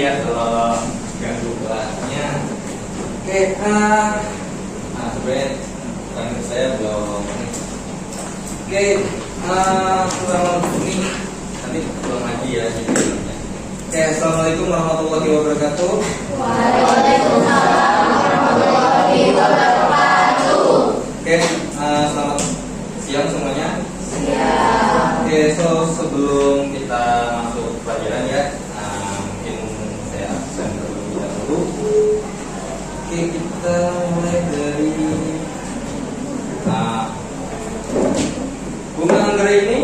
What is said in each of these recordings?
ya kalau ganggu kelasnya. Oke, sebenarnya tanya saya belum. Oke, kurang ini nanti belum lagi ya. Oke, assalamualaikum warahmatullahi wabarakatuh. Waalaikumsalam warahmatullahi wabarakatuh. Oke, selamat siang semuanya. Siang. Oke, sebelum kita masuk pelajaran ya, mungkin saya absen terlebih dahulu. Oke, kita mulai dari bunga anggrek ini.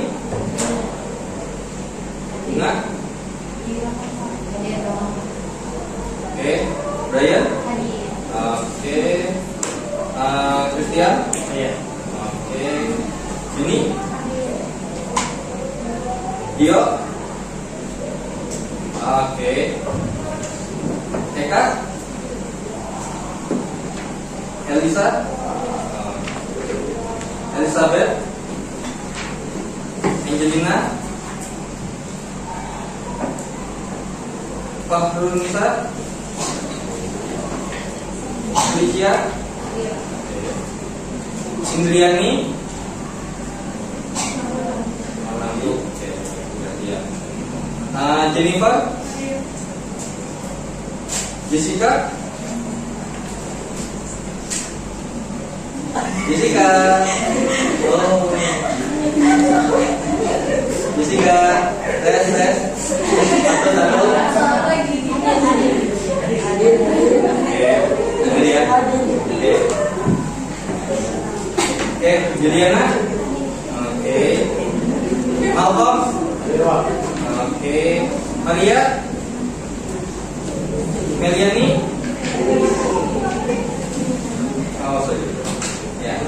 Bunga. Oke, Brian. Oke, Christian. Iya. Oke, Juni. Dio. Oke. Eka. Elisa. Elizabeth. Angelina. Fahrunisa. Alicia. Indriani. Jennifer. Jessica. Jessica. Oh. Jessica. Tes. Satu. Oke, Juliana. Oke. Malcolm. Oke. Maria. Meliani. Oh, sorry. Ya.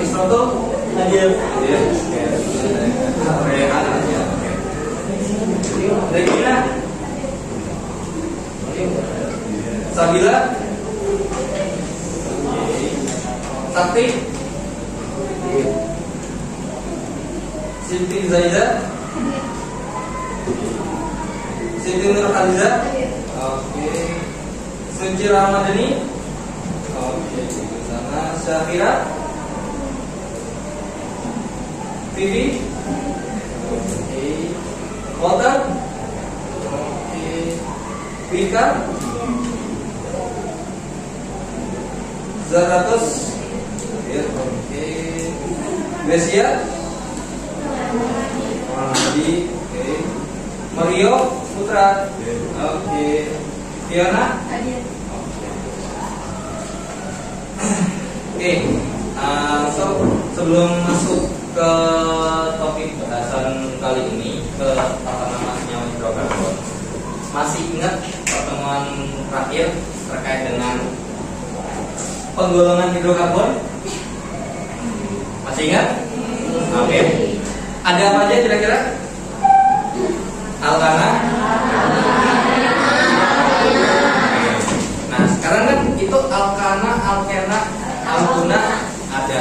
Isroto. Hadir. Oke. Rehan. Oke. Regina. Sabila. Sakti. Siti Zaiza. Siti Nurhaliza. Oke. Suci Ramadhani. Oke, di sana Syafira. Vivi. Oke. Walter. Oke. Vika. Zaratus. Oke. Gracia. Madi. Oke. Mario Putra. Oke. Fiona. Oke. Sebelum masuk ke topik bahasan kali ini, ke tata nama senyawa hidrokarbon, masih ingat pertemuan terakhir terkait dengan penggolongan hidrokarbon? Masih ingat? Oke. Ada apa aja kira-kira? Alkana. Nah, sekarang kan itu alkana, alkena, alkuna ada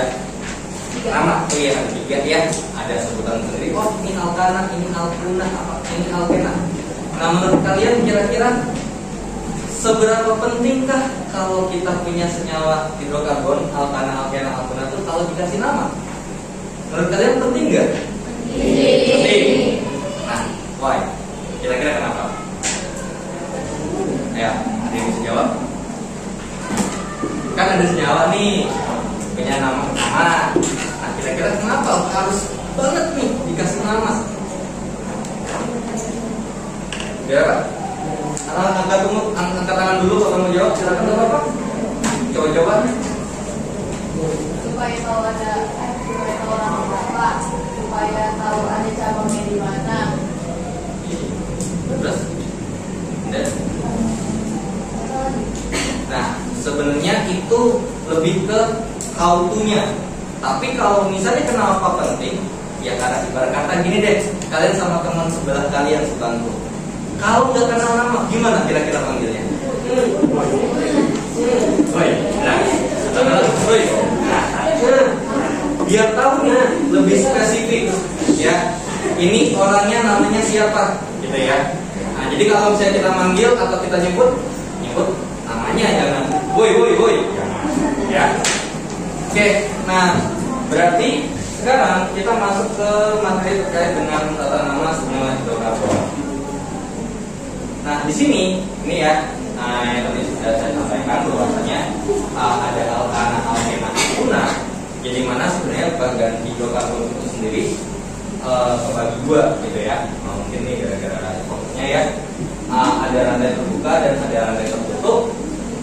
nama, ada tiga ya, ada sebutan sendiri. Oh, ini alkana, ini alkuna, ini alkena. Nah, menurut kalian kira-kira seberapa pentingkah kalau kita punya senyawa hidrokarbon, alkana, alkena, alkuna itu kalau dikasih nama? Menurut kalian penting nggak? Penting. Nah, why? Kira-kira kenapa? Ya, ada yang bisa jawab? Kan ada senyawa nih, punya nama. Nah, kira-kira kenapa harus banget nih dikasih nama? Biar angkat tangan dulu kalau mau jawab. Silakan Bapak. Coba-coba. Supaya tahu apa, supaya tahu ada cabangnya di mana. Terus? Nah, sebenarnya itu lebih ke how to-nya. Tapi kalau misalnya kenapa penting? Ya karena ibarat kata gini deh, kalian sama teman sebelah kalian sebangku. Kalau nggak kenal nama, gimana kira-kira panggilnya? Biar tahu nih lebih spesifik, ya. Ini orangnya namanya siapa, gitu ya. Nah, Jadi kalau misalnya kita manggil atau kita nyebut namanya, jangan woi, jangan, ya. Oke, nah berarti sekarang kita masuk ke materi terkait dengan tata nama senyawa hidrokarbon. Nah di sini ini ya, yang tadi sudah saya sampaikan bahwasanya ada alkana, alkena, alkuna. Jadi mana sebenarnya bagian hidrokarbon itu sendiri kebagi dua gitu ya. Mungkin nih gara-gara fokusnya ya, ada rantai terbuka dan ada rantai tertutup.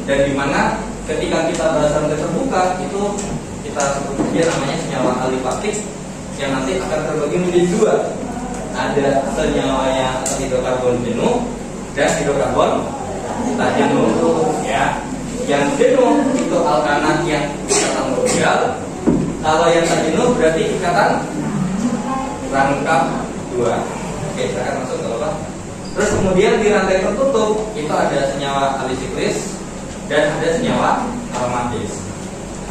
Dan di mana ketika kita bahas rantai terbuka itu kita sebut saja namanya senyawa alipaktik yang nanti akan terbagi menjadi dua. Ada senyawanya atau hidrokarbon jenuh dan hidrokarbon tak jenuh ya. Yang jenuh itu alkana yang ikatan logal. Kalau yang tak jenuh berarti ikatan rangkap dua. Oke, silakan masuk ke bawah. Terus kemudian di rantai tertutup itu ada senyawa alisiklis dan ada senyawa aromatis.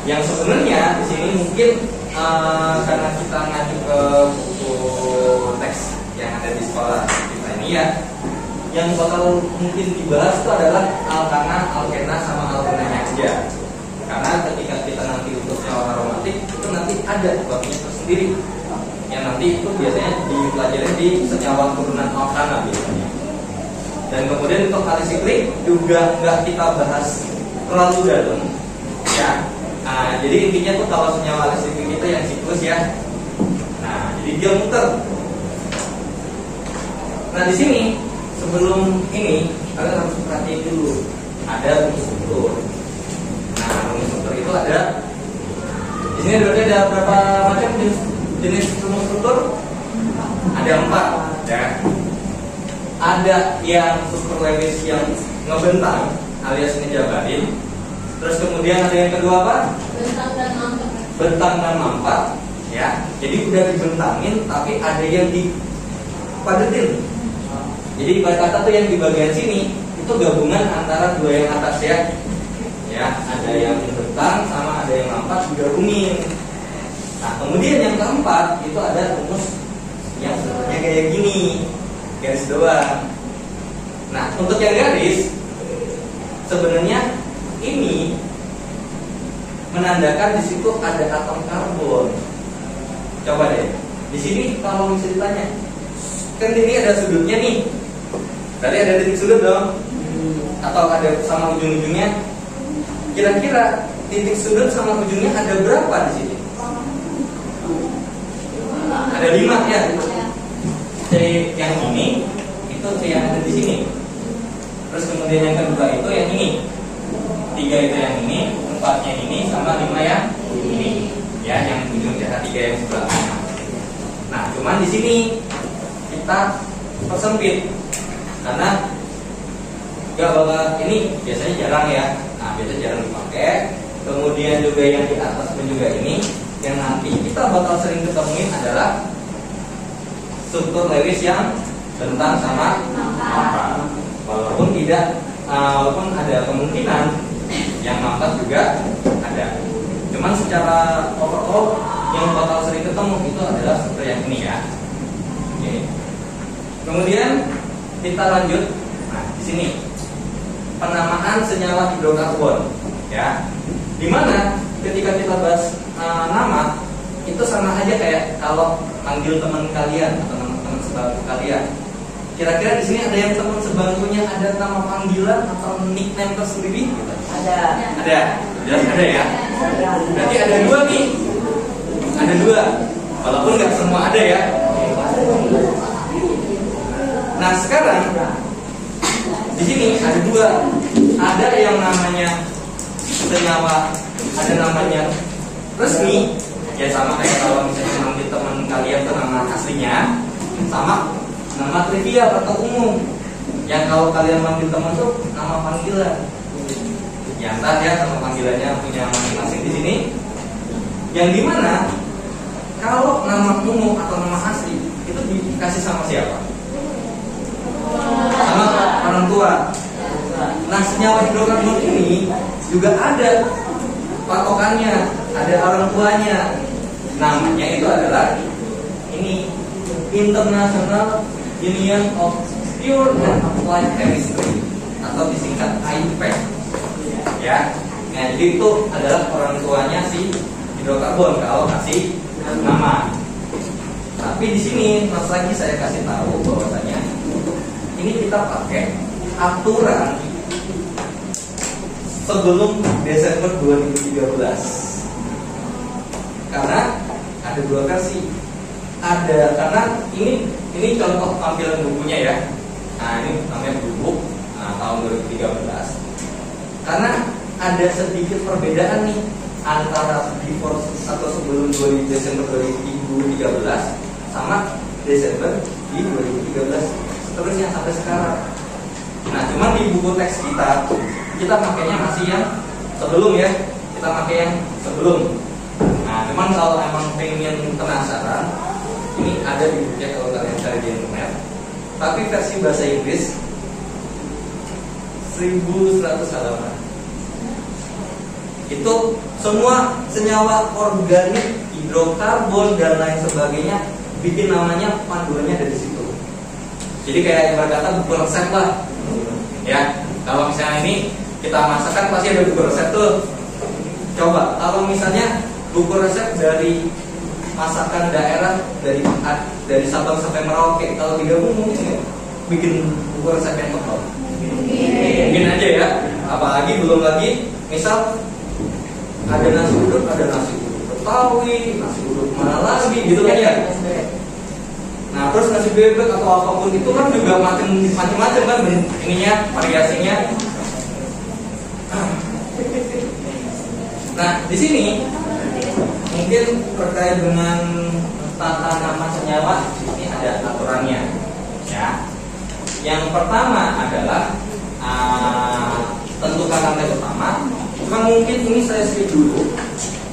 Yang sebenarnya di sini mungkin karena kita ngacu ke buku teks yang ada di sekolah kita ini ya, yang bakal mungkin dibahas itu adalah alkana, alkena sama alkenanya aja. Karena ketika kita nanti untuk senyawa aromatik itu nanti ada babnya tersendiri. Yang nanti itu biasanya dipelajari di senyawa turunan alkana biasanya. Dan kemudian untuk alisiklik juga nggak kita bahas terlalu dalam, ya. Nah, jadi intinya tuh kalau senyawa alisiklik itu yang siklus ya. Nah, jadi dia muter. Nah di sini sebelum ini kalian harus perhatiin dulu ada rumus struktur. Nah rumus struktur itu ada di sini ada berapa macam jenis rumus struktur? Ada 4 ya. Ada yang struktur Lewis yang ngebentang alias ngejabarin. Terus kemudian ada yang kedua apa? Bentang dan mampat ya. Jadi udah dibentangin tapi ada yang dipadetin. Jadi ibarat kata tuh yang di bagian sini itu gabungan antara dua yang atas ya. Ya, ada yang bentang sama ada yang mampat digabungin. Nah, kemudian yang keempat itu ada rumus yang sebenarnya kayak gini. Garis doang. Nah, untuk yang garis sebenarnya ini menandakan di situ ada atom karbon. Coba deh. Di sini kalau bisa ditanya, kan ini ada sudutnya nih. Tadi ada titik sudut dong. Atau ada sama ujung-ujungnya. Kira-kira titik sudut sama ujungnya ada berapa di sini? Ada 5 ya. C yang ini itu C yang ada di sini. Terus kemudian yang kedua itu yang ini. 3 itu yang ini, 4-nya ini sama 5 yang ini. Ya, yang ujung jahat 3 yang sebelah kanan. Nah, cuman di sini kita persempit karena gak bakal ini biasanya jarang ya. Nah, biasanya jarang dipakai. Kemudian juga yang di atas pun juga ini yang nanti kita bakal sering ketemuin adalah struktur Lewis yang bentang sama mampat. Walaupun ada kemungkinan yang mampat juga ada. Cuman secara overall yang bakal sering ketemu itu adalah struktur yang ini ya. Oke. Kemudian kita lanjut. Nah, di sini penamaan senyawa hidrokarbon ya. Dimana ketika kita bahas nama itu sama aja kayak kalau manggil teman kalian atau teman sebangku kalian. Kira-kira di sini ada yang teman sebangkunya ada nama panggilan atau nickname tersendiri? Ada. Ada. Jelas ada ya. Berarti ada 2 nih. Ada 2. Walaupun nggak semua ada ya. Nah sekarang di sini ada 2. Ada yang namanya senyawa, ada namanya resmi. Ya sama kayak kalau misalnya manggil teman kalian tuh nama aslinya, sama nama trivial atau umum. Yang kalau kalian manggil teman tuh nama panggilan. Ya entah ya nama panggilannya punya masing-masing di sini. Yang dimana kalau nama umum atau nama asli itu dikasih sama siapa? Sama orang tua. Nah senyawa hidrokarbon ini juga ada patokannya, ada orang tuanya. Namanya itu adalah ini International Union of Pure and Applied Chemistry atau disingkat IPCH. Ya. Nah, jadi itu adalah orang tuanya si hidrokarbon kalau kasih nama. Tapi di sini mas lagi saya kasih tahu bahwasanya ini kita pakai aturan sebelum Desember 2013. Karena ada dua versi. Ada karena ini contoh tampilan bukunya ya. Nah, ini namanya buku tahun 2013. Karena ada sedikit perbedaan nih antara before atau sebelum Desember 2013 sama Desember di 2013 seterusnya sampai sekarang. Nah, cuman di buku teks kita makanya masih yang sebelum ya. Kita pakai yang sebelum. Nah, cuman kalau emang pengen penasaran, ini ada di bukunya kalau kalian cari di internet. Tapi versi bahasa Inggris 1100 halaman. Itu semua senyawa organik, hidrokarbon dan lain sebagainya, bikin namanya panduannya dari situ. Jadi kayak ibarat kata buku resep lah. Ya, kalau misalnya ini kita masak kan pasti ada buku resep tuh. Coba kalau misalnya buku resep dari masakan daerah dari Sabang sampai Merauke, kalau digabung mungkin nggak bikin buku resep yang tebal? Mungkin aja ya. Apalagi belum lagi misal ada nasi uduk Betawi, nasi uduk mana lagi gitu kan ya. Nah, terus nasi bebek atau apapun itu kan juga macam-macam kan ininya, variasinya. Nah, di sini mungkin terkait dengan tata nama senyawa, ini ada aturannya. Ya. Yang pertama adalah tentukan rantai utama. Bukan mungkin ini saya skip dulu,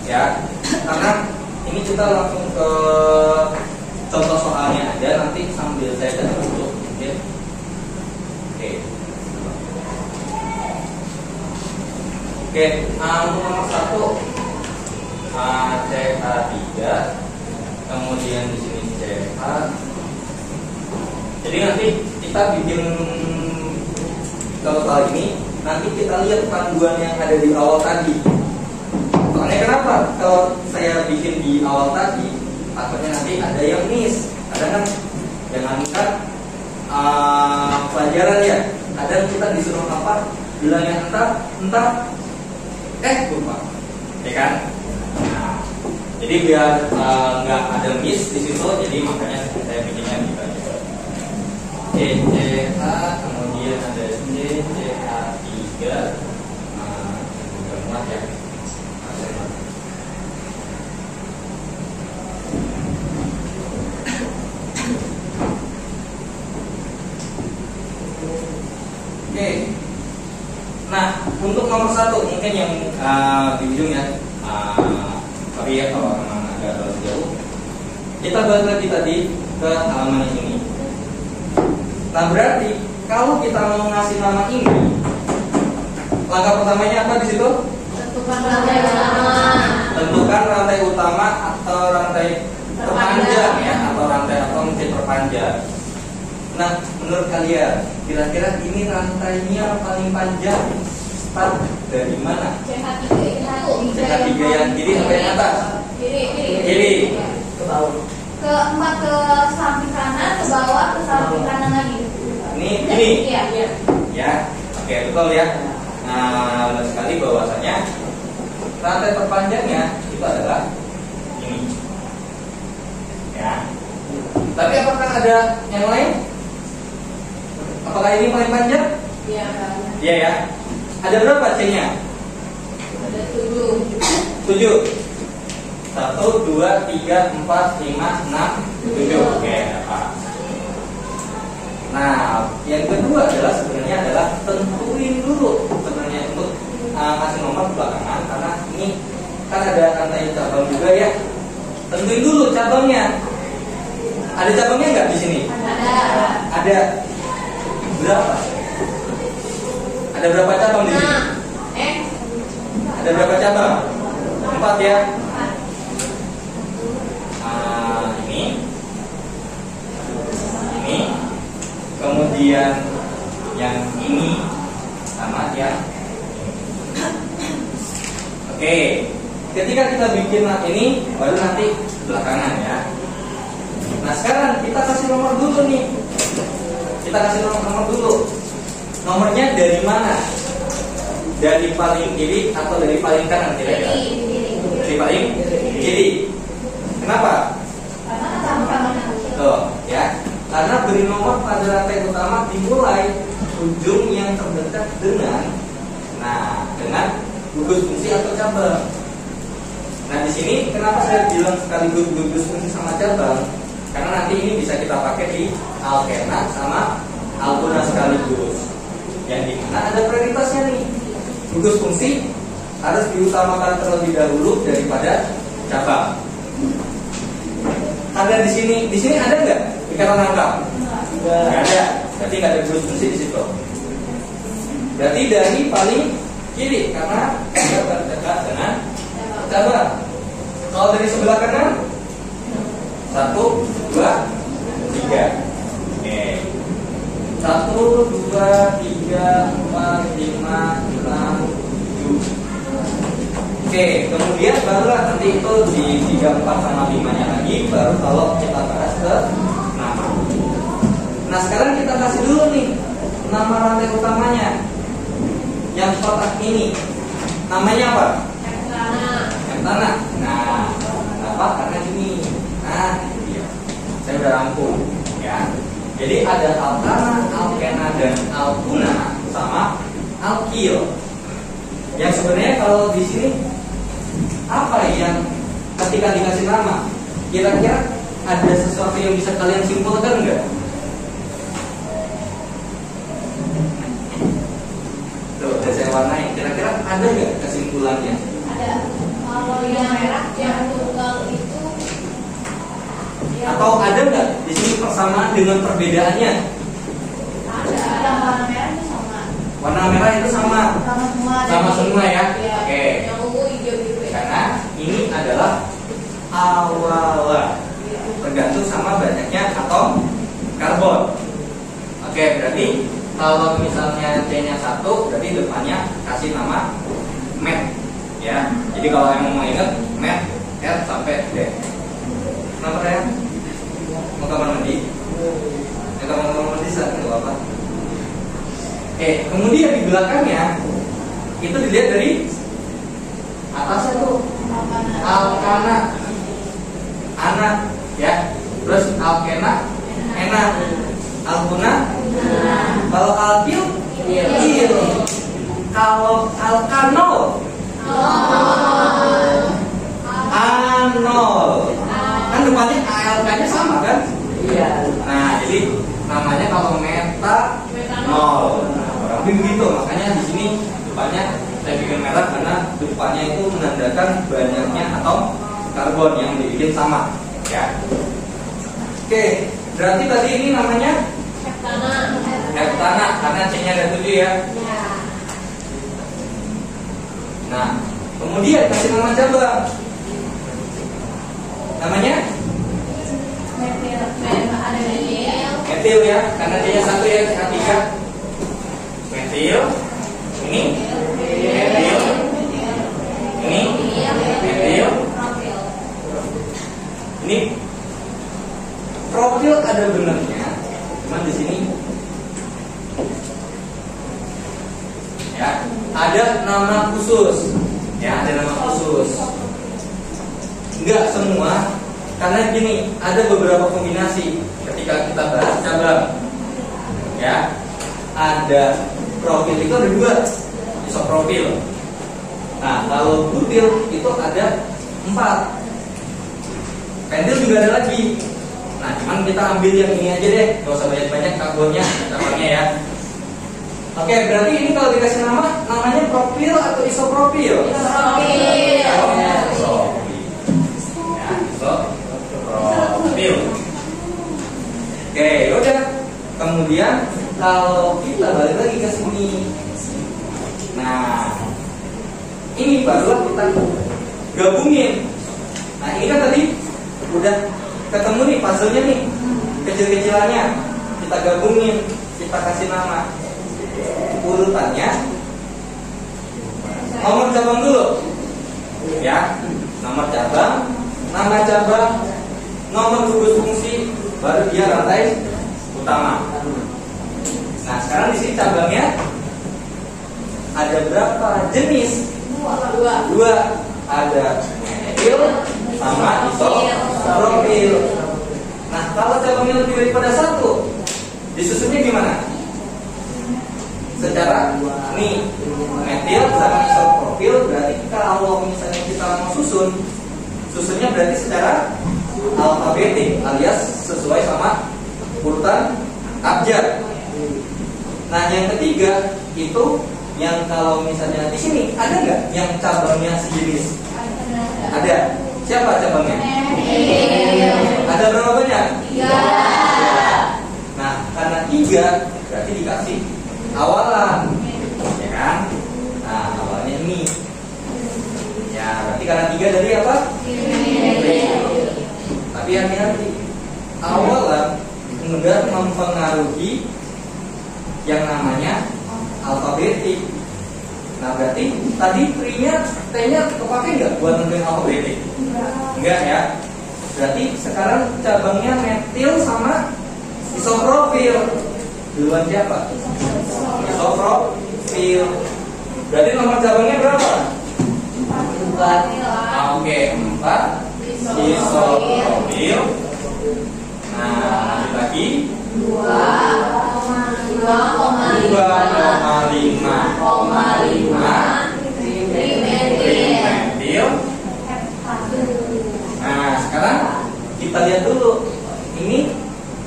ya, karena ini kita langsung ke contoh soalnya aja, nanti sambil saya catat dulu, ya. Oke, untuk nomor 1 CH3, kemudian di sini CH. Jadi nanti kita bikin kalau kali ini nanti kita lihat panduan yang ada di awal tadi. Soalnya kenapa? Kalau saya bikin di awal tadi, takutnya nanti ada yang miss. Kadang kan jangankan pelajaran ya, kadang kita disuruh apa? Bilangnya entah lupa, ya kan? Nah, jadi biar nggak ada miss di situ, jadi makanya saya bikinnya gitu aja. CCH, kemudian ada CCH3, mudah ya. Oke. Nah, untuk nomor 1 mungkin yang di ujung ya, tapi ya kalau memang agak terlalu jauh, kita balik lagi tadi ke halaman ini. Nah, berarti kalau kita mau ngasih nama ini, langkah pertamanya apa di situ? Tentukan rantai utama. Tentukan rantai utama atau rantai terpanjang ya, atau rantai atau mungkin terpanjang. Nah, menurut kalian kira-kira ini rantainya paling panjang start dari mana? CH3 yang kiri sampai yang atas? Kiri. Ke bawah. Ke samping kanan, ke bawah, ke samping kanan lagi. Ini. Iya. Ya, oke, betul ya. Nah, benar sekali bahwasanya rantai terpanjangnya itu adalah ini. Ya. Tapi apakah ada yang lain? Apakah ini paling panjang? Iya. Iya ya. Ada berapa C-nya? Ada 7. 7. 1, 2, 3, 4, 5, 6, 7. Oke, apa? Nah, yang kedua adalah sebenarnya adalah tentuin dulu sebenarnya untuk kasih nomor belakangan, karena ini kan ada rantai cabang juga ya. Tentuin dulu cabangnya. Ada cabangnya nggak di sini? Ada. Berapa? Ada berapa cabang di sini? Ada berapa cabang? 4 ya. Ini. Kemudian kemudian yang ini sama yang oke. Ketika kita bikin ini baru nanti belakangan ya. Nah sekarang kita kasih nomor dulu nih. Kita kasih nomor dulu. Nomornya dari mana? Dari paling kiri atau dari paling kanan kira-kira? Dari paling kiri. Kenapa? Karena sama-sama. Tuh, ya. Karena beri nomor pada rantai utama dimulai ujung yang terdekat dengan gugus fungsi atau cabang. Nah, di sini kenapa saya bilang sekaligus gugus fungsi sama cabang? Karena nanti ini bisa kita pakai di alkena sama alkuna sekaligus. Yang dimana ada prioritasnya nih. Gugus fungsi harus diutamakan terlebih dahulu daripada cabang. Ada di sini ada nggak ikatan angka? Nggak ada. Berarti nggak ada gugus fungsi di situ. Berarti dari paling kiri karena terdekat dengan cabang. Kalau dari sebelah kanan 1, 2, 3. Oke. 1, 2, 3, 4, 5, 6, 7. Oke, kemudian barulah nanti itu di 3, 4 sama 5 nya lagi. Baru kalau kita bahas ke nama. Nah sekarang kita kasih dulu nih nama rantai utamanya. Yang kotak ini namanya apa? Heptana. Nah, kenapa? Karena ini. Nah, itu dia. Saya udah rangkum, ya. Jadi ada alkana, alkena, dan alkuna sama alkil. Yang sebenarnya kalau di sini apa yang ketika dikasih nama, kira-kira ada sesuatu yang bisa kalian simpulkan nggak? Tuh, udah saya warnain. Kira-kira ada nggak kesimpulannya? Ada. Kalau yang merah yang tunggal itu atau ada nggak di sini persamaan dengan perbedaannya? ada. Yang warna merah itu sama. Warna merah itu sama. Sama semua ya. Oke. Yang ungu, hijau gitu ya. Karena ini adalah awala. Tergantung sama banyaknya atom karbon. Oke, berarti kalau misalnya C-nya 1, berarti depannya kasih nama met. Ya, jadi kalau yang mau ingat met R sampai D. Kenapa ya? Mau kamar mandi? Ya kamar mandi saat itu apa? Oke, kemudian di belakangnya itu dilihat dari atasnya tuh alkana, anak, ya. Terus alkena, enak, alkuna, kalau alkil, il. Kalau alkanol, anol. Kan depannya ALK-nya sama kan? Iya. Nah, jadi namanya kalau metanol. Nah, kurang lebih begitu. Makanya di sini depannya saya bikin merah karena depannya itu menandakan banyaknya atom karbon yang dibikin sama, ya. Oke, berarti tadi ini namanya heptana karena C-nya ada 7 ya. Nah, kemudian kasih nama cabang. Namanya metil ya, karena dia 1 ya, K3. Metil. Ini metil. Ini metil. Ini profil ada benarnya. Cuman di sini ya, ada nama khusus. Ya, ada nama khusus. Enggak semua, karena gini, ada beberapa kombinasi ketika kita bahas cabang. Ya, ada profil itu ada 2, isoprofil. Nah, kalau butil itu ada 4. Pentil juga ada lagi. Nah, cuman kita ambil yang ini aja deh, gak usah banyak-banyak karbonnya, cabangnya ya. Oke, berarti ini kalau dikasih nama, namanya propil atau isoprofil? Isopropil. Isopropil. Oke, udah. Kemudian kalau kita balik lagi ke sini, nah ini barulah kita gabungin. Nah ini kan tadi udah ketemu nih puzzle-nya nih, kecil-kecilannya kita gabungin. kita kasih nama urutannya. Nomor cabang dulu, ya. Nomor cabang, nama cabang, nomor gugus fungsi, baru dia rantai utama. Nah, sekarang di sini cabangnya ada berapa jenis? Dua. Ada metil sama isopropil. Nah, kalau cabangnya lebih daripada satu, disusunnya gimana? Secara nih, metil sama isopropil berarti kalau misalnya kita mau susunnya berarti secara alfabetik alias sesuai sama urutan abjad. Nah, yang ketiga itu yang kalau misalnya di sini ada nggak yang cabangnya sejenis? Ada. Siapa cabangnya? Ada berapa banyak? 3. Nah, karena 3 berarti dikasih awalan, ya kan? Nah, awalnya ini. Ya, berarti karena 3 dari apa? Tapi hati-hati. Awalan enggak mempengaruhi yang namanya alfabetik. Nah, berarti tadi T-nya kepake nggak buat nentuin alfabetik? Enggak ya. Berarti sekarang cabangnya metil sama isopropil. Duluan siapa? Isopropil. Berarti nomor cabangnya berapa? 4. Oke, 4 isopropil. Nah, lanjut lagi 2,5 trimetil. Nah, sekarang kita lihat dulu. Ini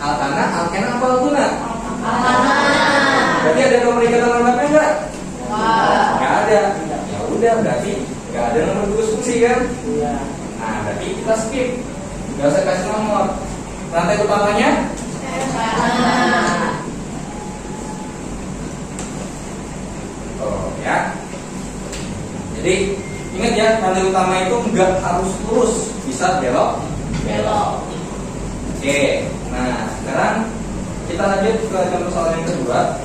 alkana, alkena apa alkuna? Berarti ada nomor ikatan lengkapnya enggak? Enggak ada. Ya udah, berarti enggak ada nomor gugus fungsi kan? Nah, berarti kita skip. Enggak usah kasih nomor. Rantai utamanya ya. Jadi ingat ya, rantai utama itu enggak harus lurus, bisa belok. Oke. Nah, sekarang kita lanjut ke contoh soal yang kedua.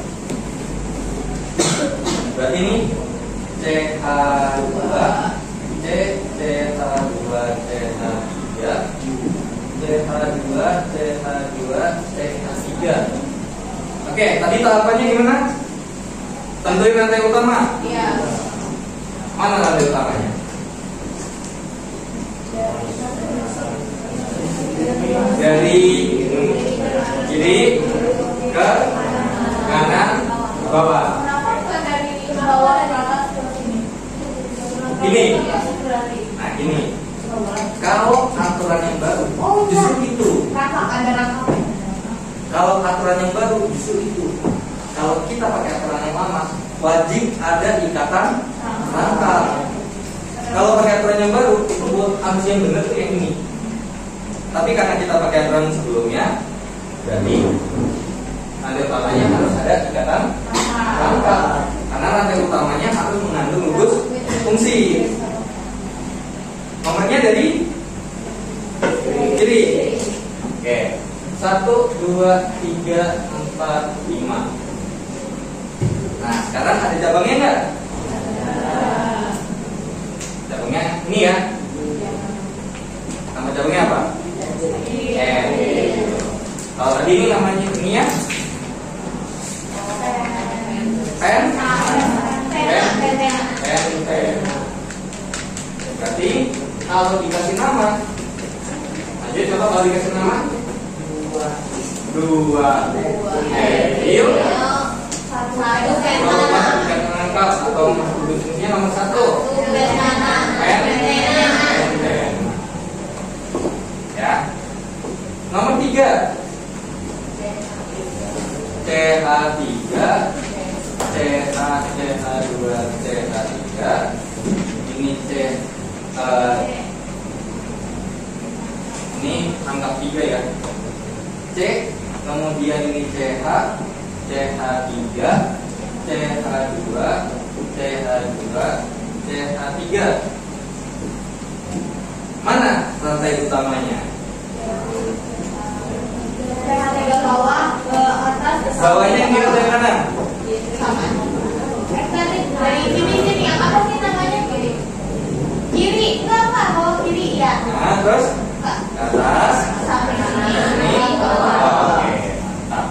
Berarti ini CH2 CH2 CH3. Oke, tadi tahapannya gimana? Tentuin rantai utama. Iya. Mana rantai utamanya? Dari kiri ke kanan ke bawah. Ini. Nah, ini. Kalau aturan yang baru, justru itu. Kalau aturan yang baru, justru itu. Kalau kita pakai aturan yang lama, wajib ada ikatan rangkap. Kalau pakai aturan yang baru, itu buat harus yang benar tuh yang ini. Tapi karena kita pakai aturan sebelumnya, jadi rantai utamanya harus ada ikatan rangkap. Karena rantai utamanya harus mengandung gugus fungsi. Nomornya dari kiri. Oke. 1, 2, 3, 4, 5. Nah, sekarang ada cabangnya enggak? Cabangnya ini ya. Nama cabangnya apa? N. Kalau tadi ini namanya ini ya? Pen. Berarti kalau dikasih nama, lanjut coba kalau dikasih nama 2 metil. Kalau masukkan angka atau masuknya nomor 1 pen. Ya. Nomor 3 CH3 CH2 CH3. Ini ini angka 3 ya. C, kemudian ini CH, CH3, CH2, CH2, CH3. Mana rantai utamanya? CH3 bawah ke atas ke Bawahnya yang kiri atau yang kanan? Sama. Dari sini yang apa sih namanya kiri? Kiri, enggak bawah kiri ya. Nah, terus ke atas. Sampai sini. Ini. Oh, oke. Mantap.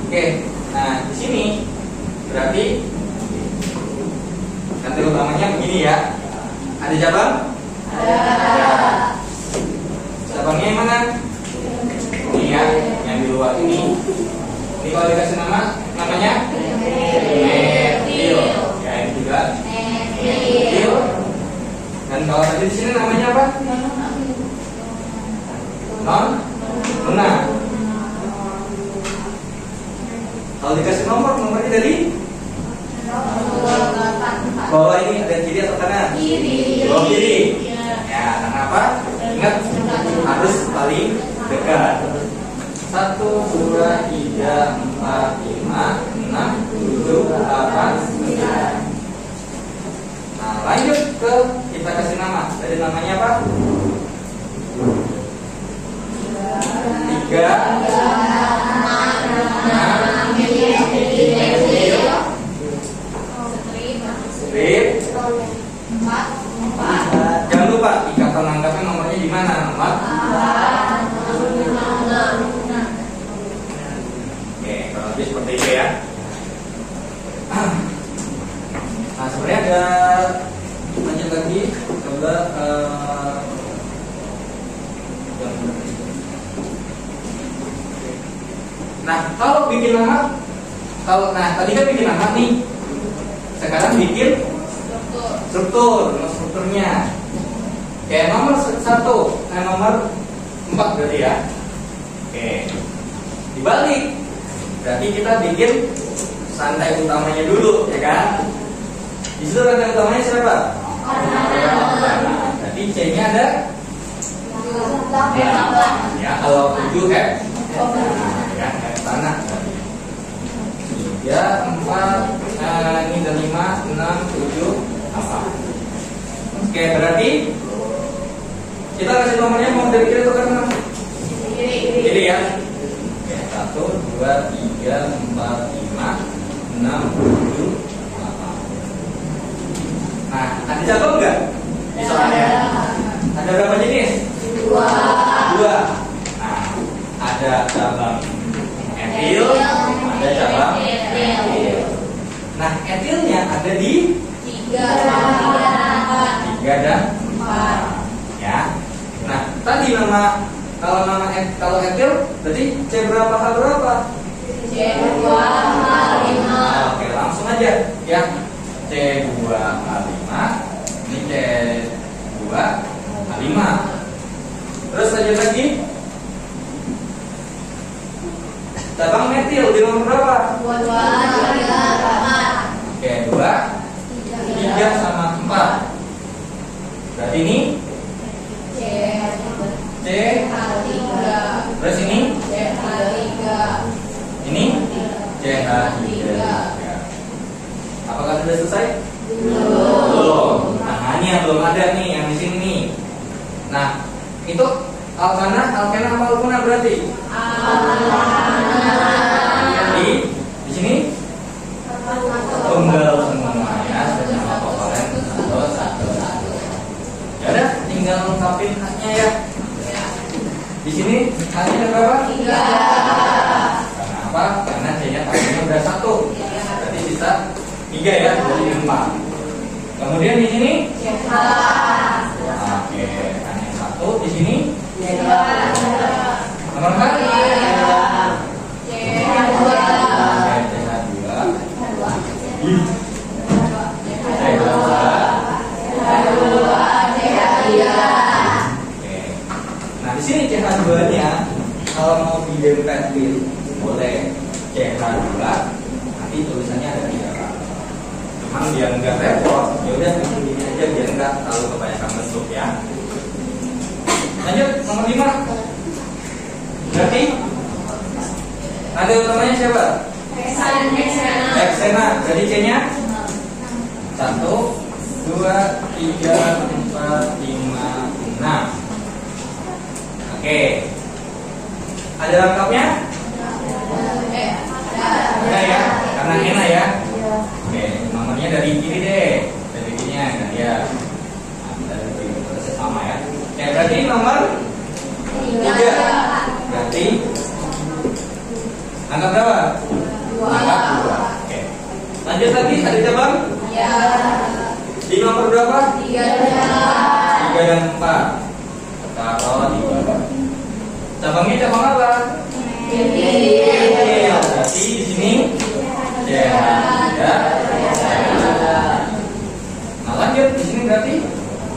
Oke. Nah, di sini berarti nanti utamanya begini ya. Ada cabang? Ada. Cabangnya yang mana? Ini ya, yang di luar ini. Ini kalau dikasih namanya metil. Ya, ini juga metil. Dan kalau tadi di sini namanya apa? Nona. Kalau dikasih nomornya dari bawah ini ada kiri atau kanan? Kiri. Bawah kiri. Ya, karena apa? Ingat harus paling dekat. 1, 2, 3, 4, 5, 6, 7, 8, 9. Nah, lanjut ke kita kasih nama. Tadi namanya apa? 3, 6, strip. Jangan lupa ikatan anggapnya nomornya di mana? Nomor 4. Oke, kalau lebih seperti itu ya. Nah, sebenarnya ada lanjut lagi. Coba nah, kalau bikin nama, tadi kan bikin nama nih. Sekarang bikin strukturnya. Kayak nomor 1, nomor 4 berarti ya. Oke. Dibalik. Berarti kita bikin rantai utamanya dulu, ya kan? Di situ rantai utamanya siapa? Berarti C-nya ada? Ya, kalau 7 F. Ya, F tanah. 3, 4, ini ada 5, 6, 7, 8. Oke, berarti kita kasih nomornya mau dari kiri atau kanan? Kiri ya. Oke, 1, 2, 3, 4, 5, 6, 7, 8. Nah, ada cabang enggak? Di soalnya. Ada berapa jenis? 2. Nah, ada cabang etil, ada cabang etil. Nah, etilnya ada di 3 dan 4. Ya. Nah, tadi kalau etil berarti C berapa H berapa? C2H5. Oke, langsung aja ya. C2H5. Ini C2H5. Terus lanjut lagi. Cabang metil di nomor berapa? 2, 3, 4. Oke, 2, 3 sama 4. Berarti ini C. Terus ini ini CH3. Apakah sudah selesai? Belum. Nah, ini yang belum ada nih, yang di sini nih. Nah, itu alkana apa alkana berarti? Jadi di sini tunggal semua ya, sama komponen 1. Ya udah, tinggal lengkapin haknya ya. Di sini haknya ada berapa? 3. Kenapa? Karena C-nya haknya udah 1. Berarti sisa 3 ya, jadi 4. Kemudian di sini oke, hanya 1 di sini. Nomor 4? Nah, di sini CH2-nya kalau mau didempetin boleh CH2, nanti tulisannya ada 3. Cuman biar nggak repot, ya udah bikin gini aja biar nggak terlalu kebanyakan bentuk ya. Lanjut nomor 5. Berarti ada utamanya siapa? Heksena. Jadi C-nya 1, 2, 3, 4, 5, 6. Oke. Ada lengkapnya? dari kiri deh, dari kirinya kan ya. Nah, dari proses sama ya. Oke, berarti nomor 3. Berarti angka berapa? 2. Angka 2. Oke. Lanjut lagi, ada cabang? Ya. Di nomor berapa? 3 dan 4. Taruh di bawah. Cabangnya cabang apa? Berarti di sini CH3. Nah, lanjut di sini berarti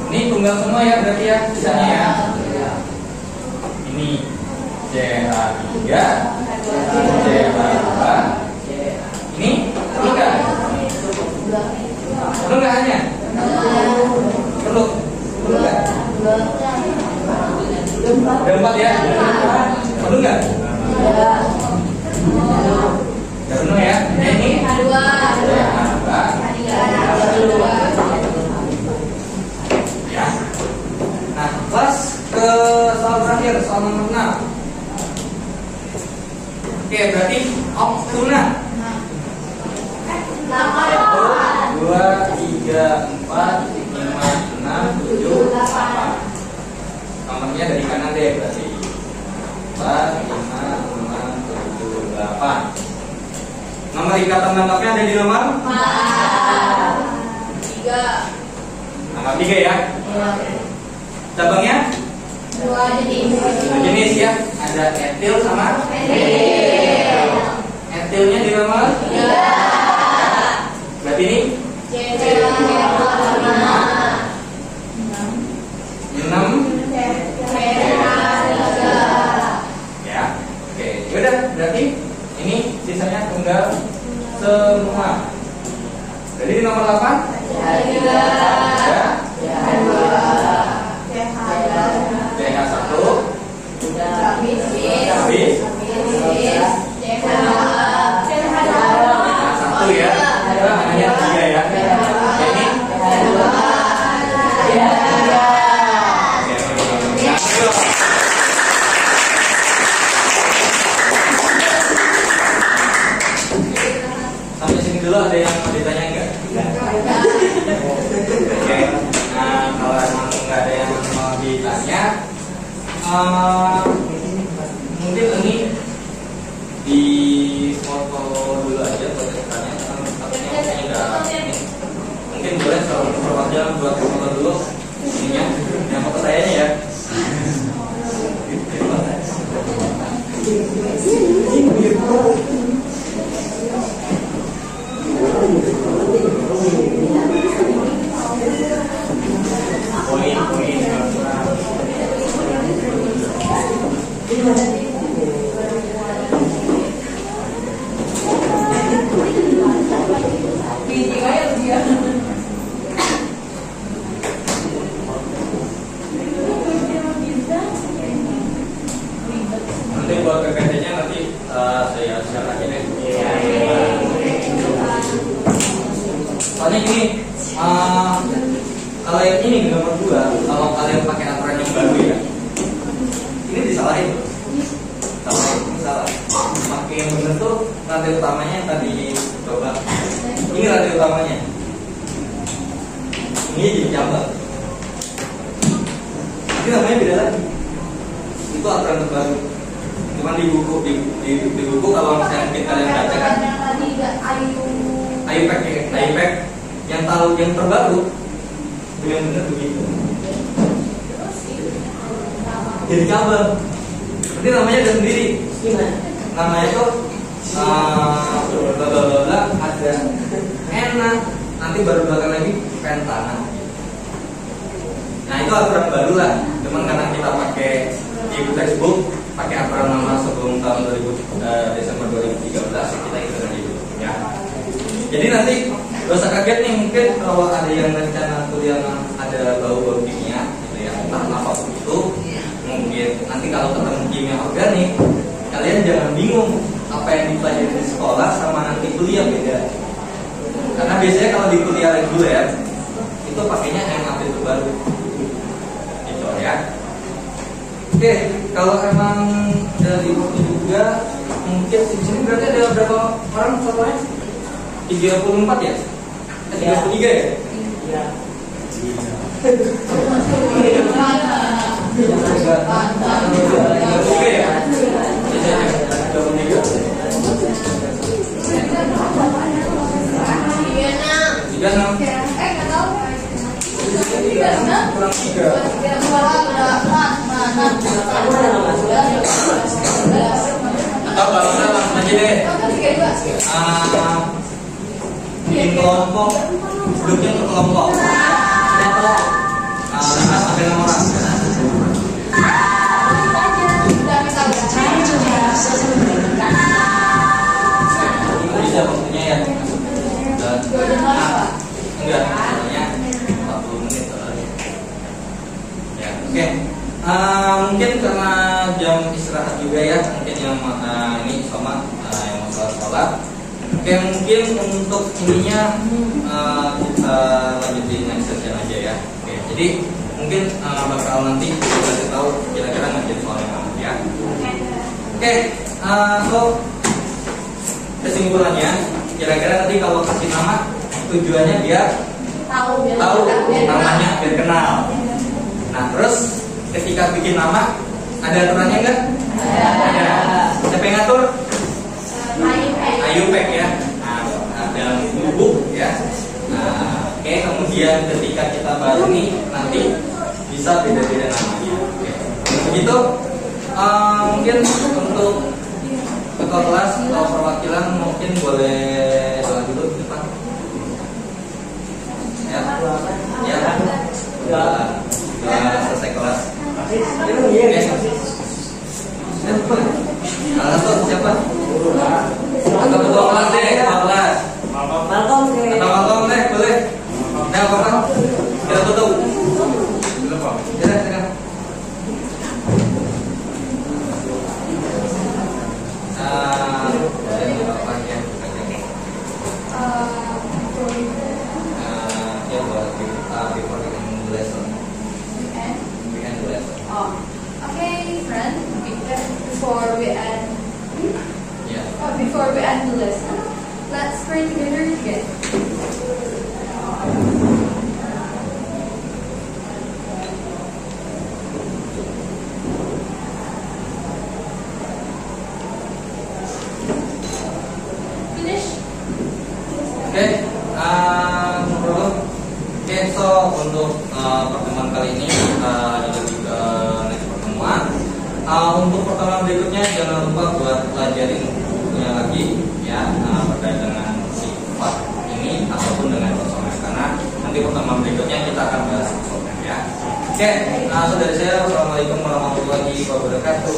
ini tunggal semua ya berarti ya sisanya ya. Ini CH3, CH2. Ini perlu nggak? Perlu nggak hanya? Perlu nggak? Ada 4 ya? Perlu nggak? Udah penuh ya? Ini ya. Nah, kelas ke soal terakhir, soal nomor 6. Oke, berarti oktuna. 1, 2, 3, 4, 5, 6, 7, 8. Nomornya dari kanan deh berarti 4, 5, 6, 7, 8. Nomor ikatan lengkapnya ada di nomor 3. Nomor 3 ya. Cabangnya 2 jenis. 2 jenis ya. Ada etil sama etilnya di nomor 3. Berarti ini 6 ya. Oke, yaudah berarti ini sisanya tunggal semua. Jadi di nomor 8 ada CH1 habis CH1 ya. Hanya 3 ya. Ini sampai sini dulu ada yang mau ditanya enggak? Oke. Nah, kalau emang nggak ada yang mau ditanya, mungkin ini di foto dulu aja buat tanya. Mungkin boleh kalau aja buat foto dulu ininya, yang foto sayanya ya. Nanti buat PPT-nya nanti saya share lagi deh. Soalnya gini, kalau yang ini nomor 2, kalau kalian pakai aturan yang baru ya, ini disalahin. Salah. Pakai yang benar tuh rantai utamanya yang tadi coba. Ini rantai utamanya. Ini jadi cabang. Ini namanya beda lagi. Itu aturan terbaru. Cuman di buku di buku kalau misalnya kalian baca kan IPAC yang tahu yang terbaru yang benar begitu. Jadi cabang. Berarti namanya ada sendiri. Namanya tuh bla ada enak. Nanti baru belakang lagi pentana. Nah itu aturan baru lah. Cuman karena kita pakai di textbook pakai aturan nama sebelum tahun Desember 2013 kita ikutin dulu ya. Jadi nanti gak usah kaget nih, mungkin kalau ada yang rencana kuliah ada bau-bau kimia gitu ya, entah apa itu mungkin nanti kalau ketemu kimia organik kalian jangan bingung apa yang dipelajari di sekolah sama nanti kuliah beda. Karena biasanya kalau di kuliah reguler itu pakainya yang update terbaru gitu ya. Oke, kalau emang dari waktu juga mungkin di sini berarti ada berapa orang totalnya? 34 ya? 33 ya? Iya. Iya nak. 36 Nggak tahu. kurang 3. Atau kalau kita langsung aja deh. Bikin kelompok, duduknya untuk kelompok. Sampai 6 orang. Bisa waktunya ya. Enggak, hanya 40 menit soalnya. Ya, oke. Mungkin karena jam istirahat juga ya, mungkin yang ini sama yang mau sholat. Oke, mungkin untuk ininya kita lanjutin next session aja ya. Oke, jadi mungkin bakal nanti kita kasih tahu kira-kira ngajarin soal yang mana ya. Oke, so kesimpulannya, kira-kira nanti kalau kasih nama tujuannya biar tahu namanya, biar kenal. Nah, terus ketika bikin nama ada aturannya nggak? Ada. Siapa yang ngatur? Ayupek ya. Nah, dalam buku ya. Nah, oke, kemudian ketika kita baru nih nanti bisa beda-beda namanya. Oke. Begitu. Mungkin untuk ketua kelas atau perwakilan mungkin boleh dulu di depan. Ya. Ya. Udah selesai kelas. Oke. Siapa? Atau ketua kelas deh, ketua kelas. Atau Malcolm deh, boleh. Nah, apa? Kita tutup. Silakan. Ya buat before we end the lesson. We end the lesson. Okay, friend. Before we end. Yeah. Before we end the lesson, let's pray together again. Finish. Oke, Oke, so untuk pertemuan kali ini kita lebih ke next pertemuan. Untuk pertemuan berikutnya jangan lupa buat pelajarin bukunya lagi ya, terkait dengan sifat ini ataupun dengan personal, karena nanti pertemuan berikutnya kita akan bahas personal ya. Oke, dari saya, wassalamualaikum warahmatullahi wabarakatuh.